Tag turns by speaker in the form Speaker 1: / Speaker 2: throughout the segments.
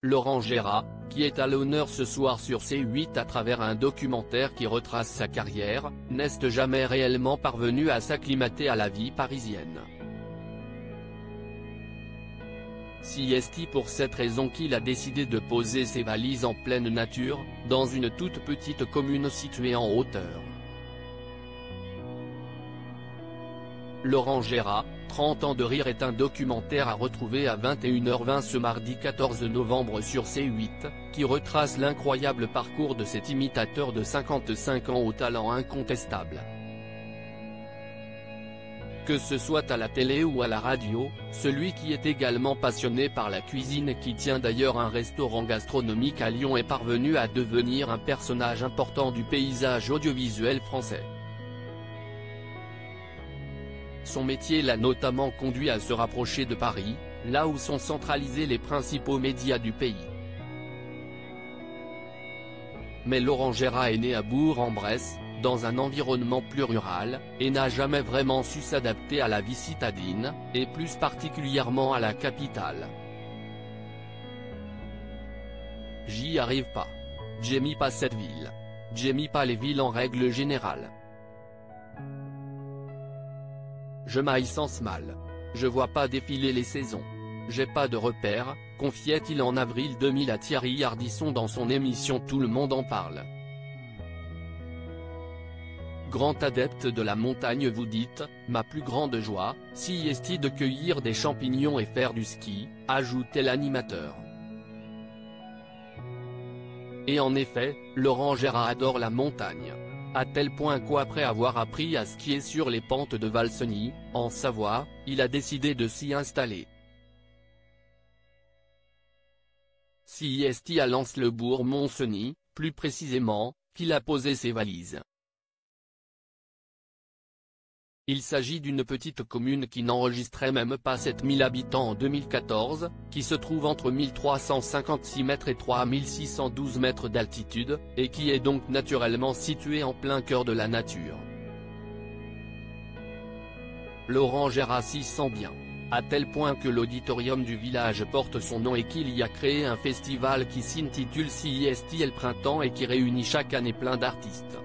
Speaker 1: Laurent Gérard, qui est à l'honneur ce soir sur C8 à travers un documentaire qui retrace sa carrière, n'est jamais réellement parvenu à s'acclimater à la vie parisienne. C'est pour cette raison qu'il a décidé de poser ses valises en pleine nature, dans une toute petite commune située en hauteur. Laurent Gérard, 30 ans de rire est un documentaire à retrouver à 21h20 ce mardi 14 novembre sur C8, qui retrace l'incroyable parcours de cet imitateur de 55 ans au talent incontestable. Que ce soit à la télé ou à la radio, celui qui est également passionné par la cuisine et qui tient d'ailleurs un restaurant gastronomique à Lyon est parvenu à devenir un personnage important du paysage audiovisuel français. Son métier l'a notamment conduit à se rapprocher de Paris, là où sont centralisés les principaux médias du pays. Mais Laurent Gérard est né à Bourg-en-Bresse, dans un environnement plus rural, et n'a jamais vraiment su s'adapter à la vie citadine, et plus particulièrement à la capitale. J'y arrive pas. J'aime pas cette ville. J'aime pas les villes en règle générale. Je m'aille sans mal. Je vois pas défiler les saisons. J'ai pas de repères, confiait-il en avril 2000 à Thierry Ardisson dans son émission Tout le monde en parle. Grand adepte de la montagne vous dites, ma plus grande joie, c'est de cueillir des champignons et faire du ski, ajoutait l'animateur. Et en effet, Laurent Gérard adore la montagne. À tel point qu'après avoir appris à skier sur les pentes de Valseny, en Savoie, il a décidé de s'y installer. C'est à Lens-le-Bourg-Montcenis, plus précisément, qu'il a posé ses valises. Il s'agit d'une petite commune qui n'enregistrait même pas 7000 habitants en 2014, qui se trouve entre 1356 mètres et 3612 mètres d'altitude, et qui est donc naturellement située en plein cœur de la nature. Laurent Gérard s'y sent bien. À tel point que l'auditorium du village porte son nom et qu'il y a créé un festival qui s'intitule C'est le printemps et qui réunit chaque année plein d'artistes.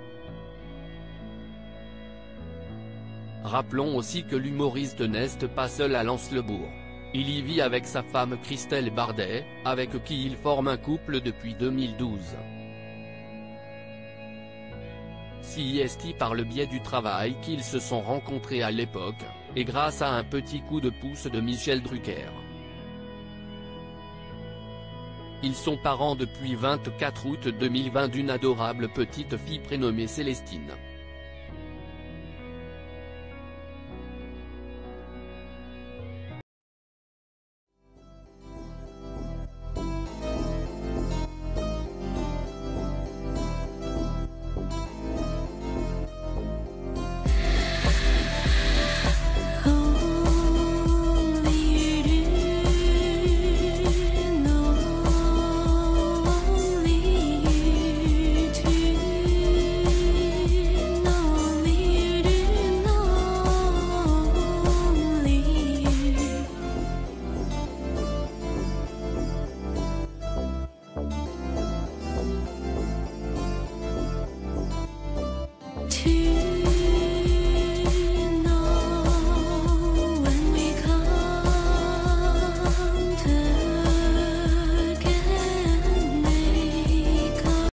Speaker 1: Rappelons aussi que l'humoriste n'est pas seul à Lens-le-Bourg. Il y vit avec sa femme Christelle Bardet, avec qui il forme un couple depuis 2012. C'est par le biais du travail qu'ils se sont rencontrés à l'époque, et grâce à un petit coup de pouce de Michel Drucker. Ils sont parents depuis 24 août 2020 d'une adorable petite fille prénommée Célestine.